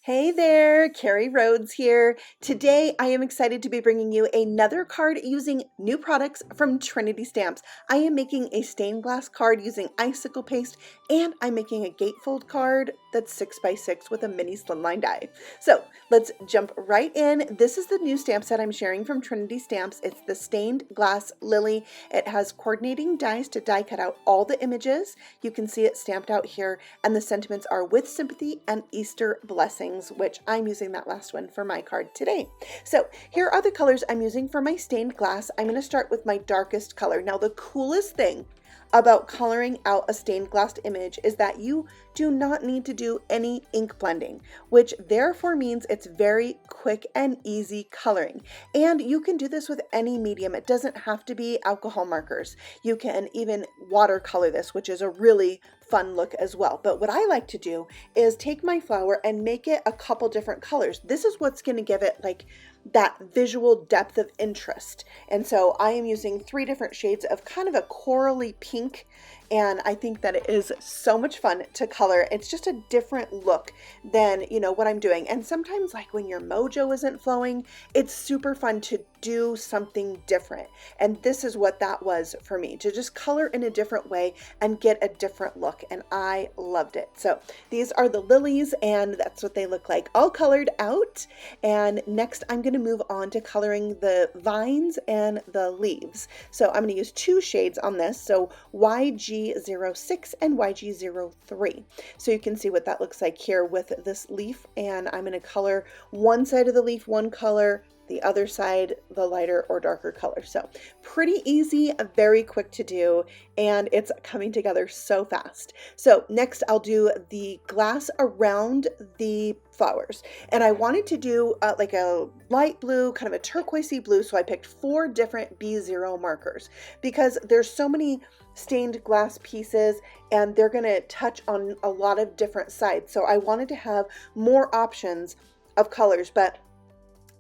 Hey there, Carrie Rhodes here. Today I am excited to be bringing you another card using new products from Trinity Stamps. I am making a stained glass card using Icicle Paste, and I'm making a Gatefold card that's 6x6 with a Mini Slimline Die. So let's jump right in. This is the new stamp set I'm sharing from Trinity Stamps. It's the stained glass lily. It has coordinating dies to die cut out all the images. You can see it stamped out here, and the sentiments are with sympathy and Easter blessings, which I'm using that last one for my card today. So here are the colors I'm using for my stained glass. I'm going to start with my darkest color. Now, the coolest thing about coloring out a stained glass image is that you do not need to do any ink blending, which therefore means it's very quick and easy coloring. And you can do this with any medium. It doesn't have to be alcohol markers. You can even watercolor this, which is a really fun look as well. But what I like to do is take my flower and make it a couple different colors. This is what's going to give it like that visual depth of interest. And so I am using 3 different shades of kind of a corally pink, and I think that it is so much fun to color. It's just a different look than, what I'm doing. And sometimes, like when your mojo isn't flowing, it's super fun to do something different. And this is what that was for me, to just color in a different way and get a different look. And I loved it. So these are the lilies, and that's what they look like all colored out. And next I'm going to move on to coloring the vines and the leaves. So I'm going to use 2 shades on this. So YG06 and YG03. So you can see what that looks like here with this leaf. And I'm going to color one side of the leaf one color, the other side the lighter or darker color. So pretty easy, very quick to do, and it's coming together so fast. So next I'll do the glass around the flowers, and I wanted to do like a light blue, kind of a turquoisey blue, so I picked 4 different B0 markers because there's so many stained glass pieces and they're going to touch on a lot of different sides. So I wanted to have more options of colors, but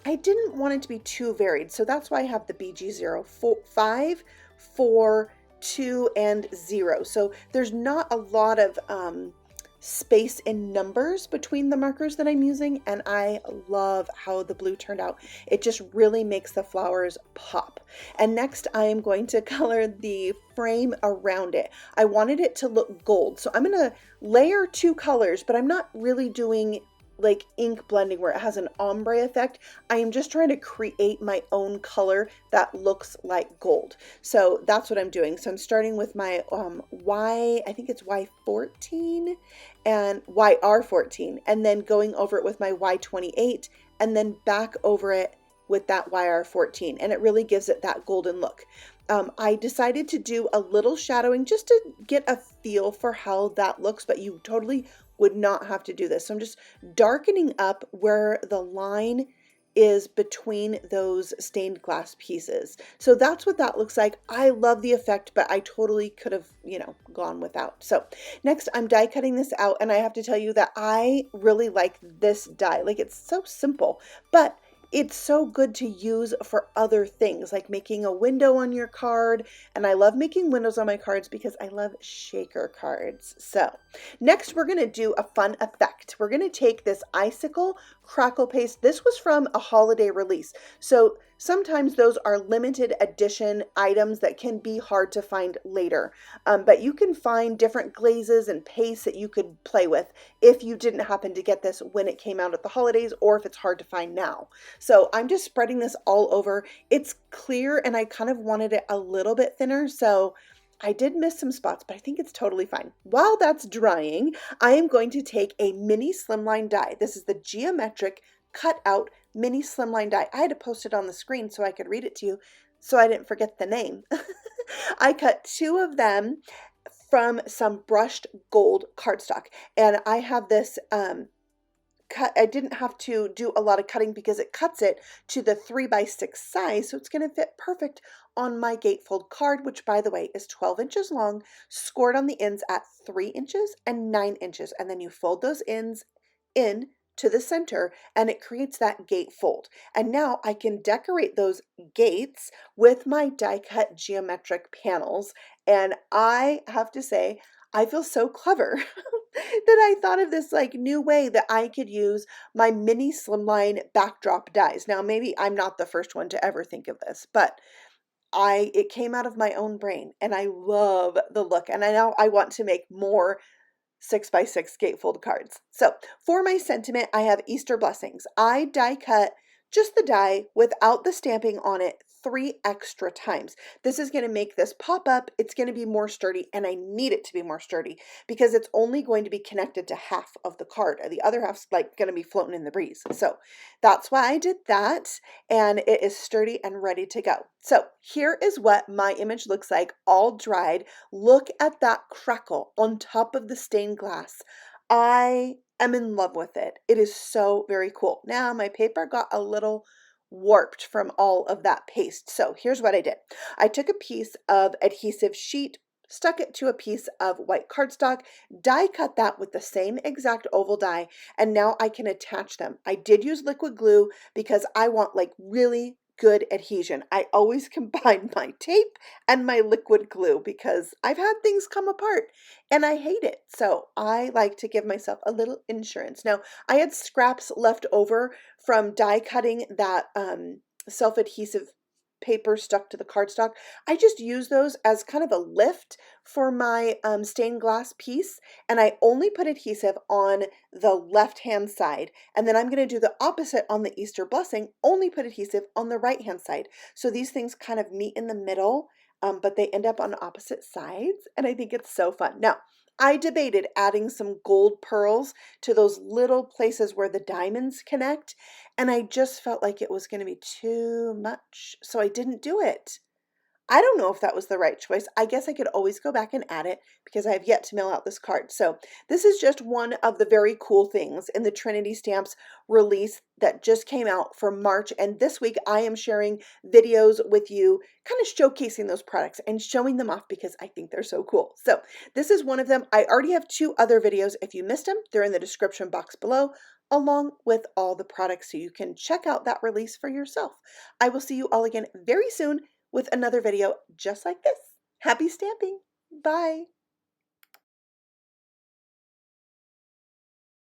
I didn't want it to be too varied, so that's why I have the BG0, 5, 4, 2, and 0. So there's not a lot of space in numbers between the markers that I'm using, and I love how the blue turned out. It just really makes the flowers pop. And next I am going to color the frame around it. I wanted it to look gold, so I'm going to layer 2 colors, but I'm not really doing like ink blending where it has an ombre effect. I am just trying to create my own color that looks like gold. So that's what I'm doing. So I'm starting with my I think it's Y14 and YR14, and then going over it with my Y28, and then back over it with that YR14, and it really gives it that golden look. I decided to do a little shadowing just to get a feel for how that looks, but you totally would not have to do this. So I'm just darkening up where the line is between those stained glass pieces. So that's what that looks like. I love the effect, but I totally could have, gone without. So next I'm die cutting this out, and I have to tell you that I really like this die. Like, it's so simple, but it's so good to use for other things, like making a window on your card. And I love making windows on my cards because I love shaker cards. So next we're going to do a fun effect. We're going to take this Icicle Crackle Paste. This was from a holiday release. So sometimes those are limited edition items that can be hard to find later. But you can find different glazes and pastes that you could play with if you didn't happen to get this when it came out at the holidays, or if it's hard to find now. So I'm just spreading this all over. It's clear, and I kind of wanted it a little bit thinner, so I did miss some spots, but I think it's totally fine. While that's drying, I am going to take a Mini Slimline Die. This is the geometric cut out Mini Slimline Die. I had to post it on the screen so I could read it to you, so I didn't forget the name. I cut 2 of them from some brushed gold cardstock, and I have this cut. I didn't have to do a lot of cutting because it cuts it to the 3x6 size, so it's going to fit perfect on my Gatefold card, which, by the way, is 12 inches long, scored on the ends at 3 inches and 9 inches, and then you fold those ends in to the center, and it creates that gatefold. And now I can decorate those gates with my die cut geometric panels, and I have to say, I feel so clever that I thought of this like new way that I could use my Mini Slimline backdrop dies. Now, maybe I'm not the first one to ever think of this, but it came out of my own brain and I love the look. And I know I want to make more 6x6 gatefold cards. So for my sentiment, I have Easter blessings. I die cut just the die without the stamping on it 3 extra times. This is going to make this pop up. It's going to be more sturdy, and I need it to be more sturdy because it's only going to be connected to half of the card. The other half's like going to be floating in the breeze. So that's why I did that, and it is sturdy and ready to go. So here is what my image looks like all dried. Look at that crackle on top of the stained glass. I am in love with it. It is so very cool. Now my paper got a little warped from all of that paste. So here's what I did. I took a piece of adhesive sheet, stuck it to a piece of white cardstock, die cut that with the same exact oval die, and now I can attach them. I did use liquid glue because I want like really good adhesion. I always combine my tape and my liquid glue because I've had things come apart and I hate it. So I like to give myself a little insurance. Now, I had scraps left over from die cutting that self-adhesive paper stuck to the cardstock. I just use those as kind of a lift for my stained glass piece, and I only put adhesive on the left hand side, and then I'm going to do the opposite on the Easter blessing, only put adhesive on the right hand side. So these things kind of meet in the middle, but they end up on opposite sides, and I think it's so fun. Now, I debated adding some gold pearls to those little places where the diamonds connect, and I just felt like it was going to be too much, so I didn't do it. I don't know if that was the right choice. I guess I could always go back and add it because I have yet to mail out this card. So this is just one of the very cool things in the Trinity Stamps release that just came out for March. And this week I am sharing videos with you, kind of showcasing those products and showing them off because I think they're so cool. So this is one of them. I already have 2 other videos. If you missed them, they're in the description box below, along with all the products so you can check out that release for yourself. I will see you all again very soon with another video just like this. Happy stamping! Bye!